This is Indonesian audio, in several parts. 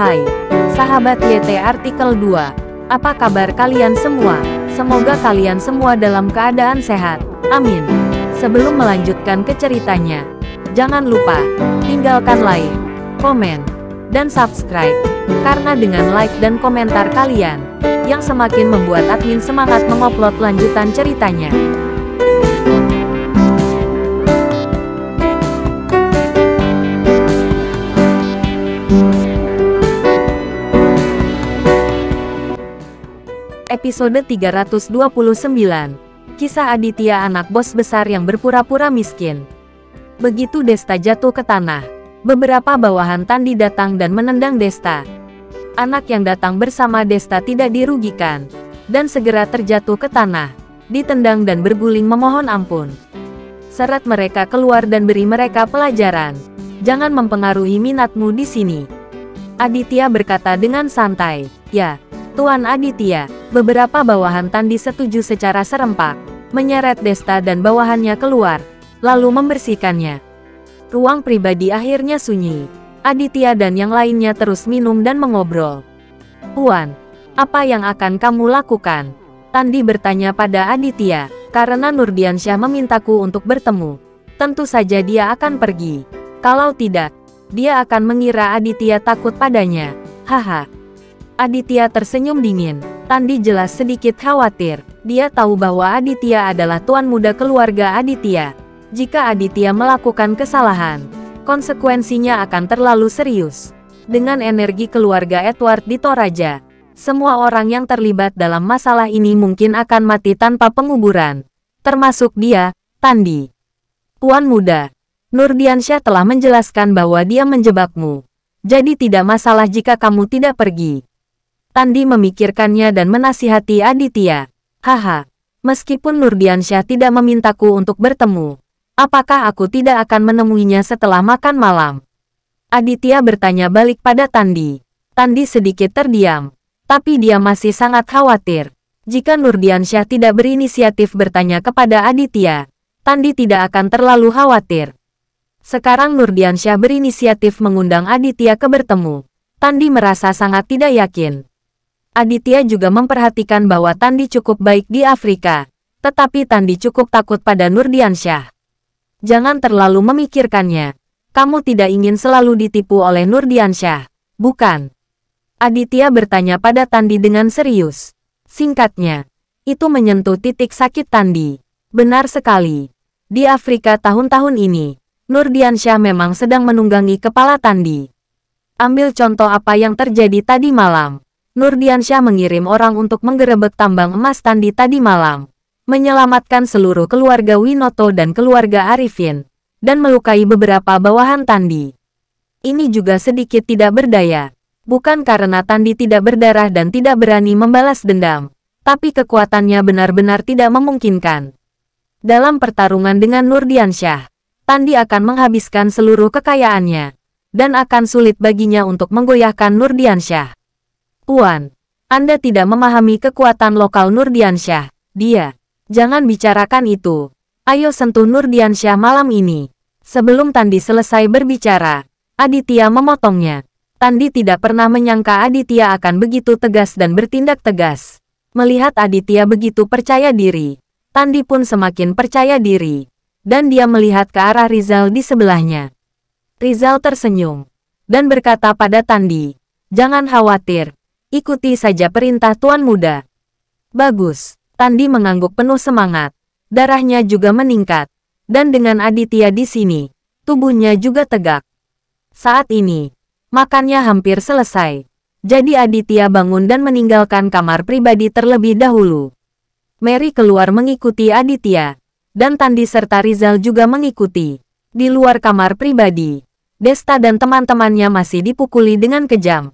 Hai, sahabat YT Artikel 2. Apa kabar kalian semua? Semoga kalian semua dalam keadaan sehat. Amin. Sebelum melanjutkan ke ceritanya, jangan lupa tinggalkan like, komen, dan subscribe. Karena dengan like dan komentar kalian, yang semakin membuat admin semangat mengupload lanjutan ceritanya. Episode 329. Kisah Aditya, anak bos besar yang berpura-pura miskin. Begitu Desta jatuh ke tanah, beberapa bawahan Tandi datang dan menendang Desta. Anak yang datang bersama Desta tidak dirugikan, dan segera terjatuh ke tanah, ditendang dan berguling memohon ampun. Seret mereka keluar dan beri mereka pelajaran. Jangan mempengaruhi minatmu di sini. Aditya berkata dengan santai. Ya, Tuan Aditya. Beberapa bawahan Tandi setuju secara serempak, menyeret Desta dan bawahannya keluar, lalu membersihkannya. Ruang pribadi akhirnya sunyi. Aditya dan yang lainnya terus minum dan mengobrol. Tuan, apa yang akan kamu lakukan? Tandi bertanya pada Aditya. Karena Nurdiansyah memintaku untuk bertemu, tentu saja dia akan pergi. Kalau tidak, dia akan mengira Aditya takut padanya. Haha. Aditya tersenyum dingin. Tandi jelas sedikit khawatir. Dia tahu bahwa Aditya adalah tuan muda keluarga Aditya. Jika Aditya melakukan kesalahan, konsekuensinya akan terlalu serius. Dengan energi keluarga Edward di Toraja, semua orang yang terlibat dalam masalah ini mungkin akan mati tanpa penguburan. Termasuk dia, Tandi. Tuan muda, Nurdiansyah telah menjelaskan bahwa dia menjebakmu. Jadi tidak masalah jika kamu tidak pergi. Tandi memikirkannya dan menasihati Aditya. Haha, meskipun Nurdiansyah tidak memintaku untuk bertemu, apakah aku tidak akan menemuinya setelah makan malam? Aditya bertanya balik pada Tandi. Tandi sedikit terdiam, tapi dia masih sangat khawatir. Jika Nurdiansyah tidak berinisiatif bertanya kepada Aditya, Tandi tidak akan terlalu khawatir. Sekarang Nurdiansyah berinisiatif mengundang Aditya ke bertemu. Tandi merasa sangat tidak yakin. Aditya juga memperhatikan bahwa Tandi cukup baik di Afrika, tetapi Tandi cukup takut pada Nurdiansyah. Jangan terlalu memikirkannya. Kamu tidak ingin selalu ditipu oleh Nurdiansyah, bukan? Aditya bertanya pada Tandi dengan serius. Singkatnya, itu menyentuh titik sakit Tandi. Benar sekali. Di Afrika tahun-tahun ini, Nurdiansyah memang sedang menunggangi kepala Tandi. Ambil contoh apa yang terjadi tadi malam. Nurdiansyah mengirim orang untuk menggerebek tambang emas Tandi tadi malam, menyelamatkan seluruh keluarga Winoto dan keluarga Arifin, dan melukai beberapa bawahan Tandi. Ini juga sedikit tidak berdaya, bukan karena Tandi tidak berdarah dan tidak berani membalas dendam, tapi kekuatannya benar-benar tidak memungkinkan. Dalam pertarungan dengan Nurdiansyah, Tandi akan menghabiskan seluruh kekayaannya, dan akan sulit baginya untuk menggoyahkan Nurdiansyah. Tuan, Anda tidak memahami kekuatan lokal Nurdiansyah. Dia, jangan bicarakan itu. Ayo sentuh Nurdiansyah malam ini. Sebelum Tandi selesai berbicara, Aditya memotongnya. Tandi tidak pernah menyangka Aditya akan begitu tegas dan bertindak tegas. Melihat Aditya begitu percaya diri, Tandi pun semakin percaya diri. Dan dia melihat ke arah Rizal di sebelahnya. Rizal tersenyum dan berkata pada Tandi, "Jangan khawatir. Ikuti saja perintah Tuan Muda." Bagus. Tandi mengangguk penuh semangat. Darahnya juga meningkat. Dan dengan Aditya di sini, tubuhnya juga tegak. Saat ini, makannya hampir selesai. Jadi Aditya bangun dan meninggalkan kamar pribadi terlebih dahulu. Mary keluar mengikuti Aditya. Dan Tandi serta Rizal juga mengikuti. Di luar kamar pribadi, Desta dan teman-temannya masih dipukuli dengan kejam.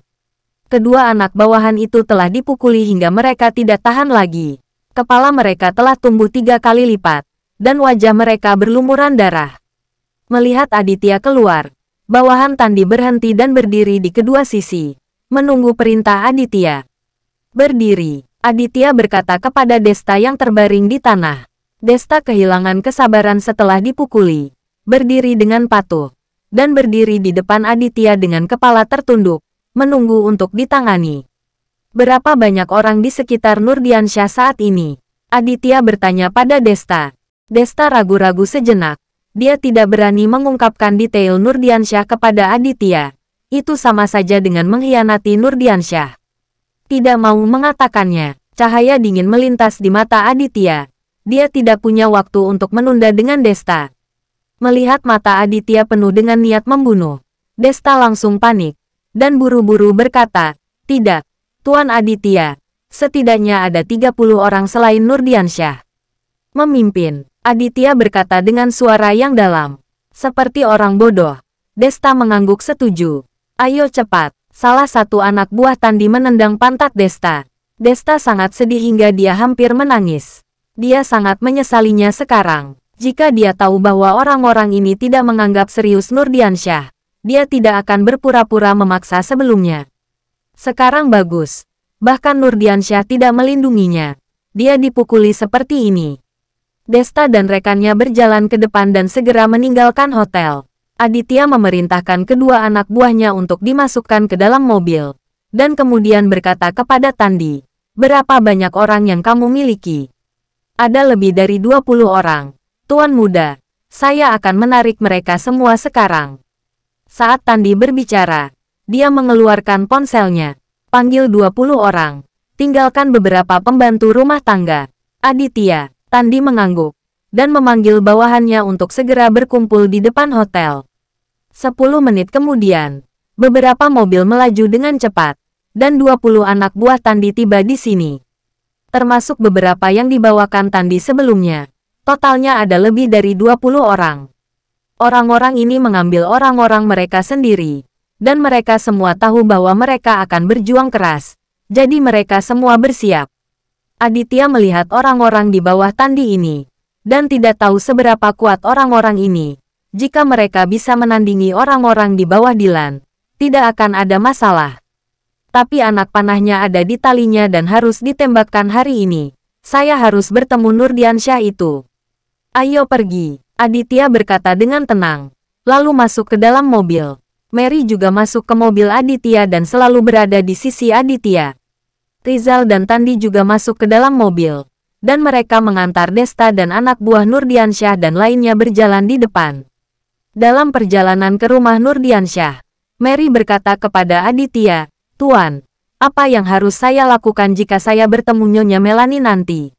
Kedua anak bawahan itu telah dipukuli hingga mereka tidak tahan lagi. Kepala mereka telah tumbuh 3 kali lipat, dan wajah mereka berlumuran darah. Melihat Aditya keluar, bawahan Tandi berhenti dan berdiri di kedua sisi, menunggu perintah Aditya. Berdiri, Aditya berkata kepada Desta yang terbaring di tanah. Desta kehilangan kesabaran setelah dipukuli, berdiri dengan patuh, dan berdiri di depan Aditya dengan kepala tertunduk, menunggu untuk ditangani. Berapa banyak orang di sekitar Nurdiansyah saat ini? Aditya bertanya pada Desta. Desta ragu-ragu sejenak. Dia tidak berani mengungkapkan detail Nurdiansyah kepada Aditya. Itu sama saja dengan mengkhianati Nurdiansyah. Tidak mau mengatakannya. Cahaya dingin melintas di mata Aditya. Dia tidak punya waktu untuk menunda dengan Desta. Melihat mata Aditya penuh dengan niat membunuh, Desta langsung panik dan buru-buru berkata, "Tidak, Tuan Aditya. Setidaknya ada 30 orang selain Nurdiansyah." Memimpin, Aditya berkata dengan suara yang dalam. Seperti orang bodoh. Desta mengangguk setuju. "Ayo cepat." Salah satu anak buah Tandi menendang pantat Desta. Desta sangat sedih hingga dia hampir menangis. Dia sangat menyesalinya sekarang. Jika dia tahu bahwa orang-orang ini tidak menganggap serius Nurdiansyah, dia tidak akan berpura-pura memaksa sebelumnya. Sekarang bagus. Bahkan Nurdiansyah tidak melindunginya. Dia dipukuli seperti ini. Desta dan rekannya berjalan ke depan dan segera meninggalkan hotel. Aditya memerintahkan kedua anak buahnya untuk dimasukkan ke dalam mobil. Dan kemudian berkata kepada Tandi, "Berapa banyak orang yang kamu miliki?" "Ada lebih dari 20 orang. Tuan muda, saya akan menarik mereka semua sekarang." Saat Tandi berbicara, dia mengeluarkan ponselnya. "Panggil 20 orang. Tinggalkan beberapa pembantu rumah tangga." Aditya, Tandi mengangguk, dan memanggil bawahannya untuk segera berkumpul di depan hotel. 10 menit kemudian, beberapa mobil melaju dengan cepat, dan 20 anak buah Tandi tiba di sini. Termasuk beberapa yang dibawakan Tandi sebelumnya. Totalnya ada lebih dari 20 orang. Orang-orang ini mengambil orang-orang mereka sendiri, dan mereka semua tahu bahwa mereka akan berjuang keras, jadi mereka semua bersiap. Aditya melihat orang-orang di bawah Tandi ini, dan tidak tahu seberapa kuat orang-orang ini. Jika mereka bisa menandingi orang-orang di bawah Dilan, tidak akan ada masalah. Tapi anak panahnya ada di talinya dan harus ditembakkan hari ini. Saya harus bertemu Nurdiansyah itu. "Ayo pergi," Aditya berkata dengan tenang, lalu masuk ke dalam mobil. Mary juga masuk ke mobil Aditya dan selalu berada di sisi Aditya. Rizal dan Tandi juga masuk ke dalam mobil, dan mereka mengantar Desta dan anak buah Nurdiansyah dan lainnya berjalan di depan. Dalam perjalanan ke rumah Nurdiansyah, Mary berkata kepada Aditya, "Tuan, apa yang harus saya lakukan jika saya bertemu Nyonya Melanie nanti?"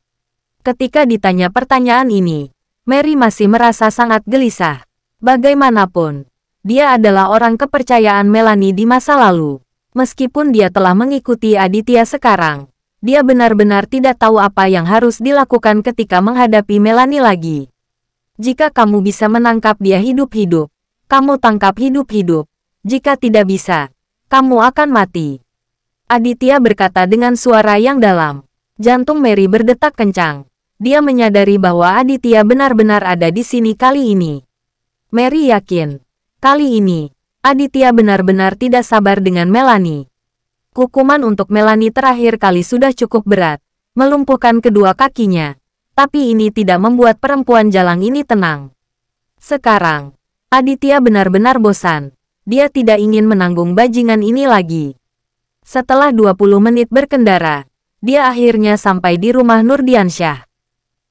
Ketika ditanya pertanyaan ini, Mary masih merasa sangat gelisah. Bagaimanapun, dia adalah orang kepercayaan Melanie di masa lalu. Meskipun dia telah mengikuti Aditya sekarang, dia benar-benar tidak tahu apa yang harus dilakukan ketika menghadapi Melanie lagi. "Jika kamu bisa menangkap dia hidup-hidup, kamu tangkap hidup-hidup. Jika tidak bisa, kamu akan mati." Aditya berkata dengan suara yang dalam. Jantung Mary berdetak kencang. Dia menyadari bahwa Aditya benar-benar ada di sini kali ini. Mary yakin, kali ini, Aditya benar-benar tidak sabar dengan Melanie. Hukuman untuk Melanie terakhir kali sudah cukup berat, melumpuhkan kedua kakinya. Tapi ini tidak membuat perempuan jalang ini tenang. Sekarang, Aditya benar-benar bosan. Dia tidak ingin menanggung bajingan ini lagi. Setelah 20 menit berkendara, dia akhirnya sampai di rumah Nurdiansyah.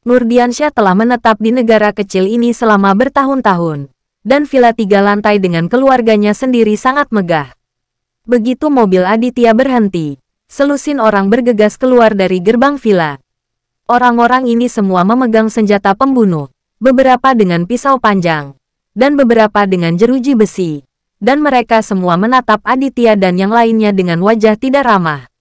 Nurdiansyah telah menetap di negara kecil ini selama bertahun-tahun. Dan villa 3 lantai dengan keluarganya sendiri sangat megah. Begitu mobil Aditya berhenti, selusin orang bergegas keluar dari gerbang villa. Orang-orang ini semua memegang senjata pembunuh, beberapa dengan pisau panjang, dan beberapa dengan jeruji besi. Dan mereka semua menatap Aditya dan yang lainnya dengan wajah tidak ramah.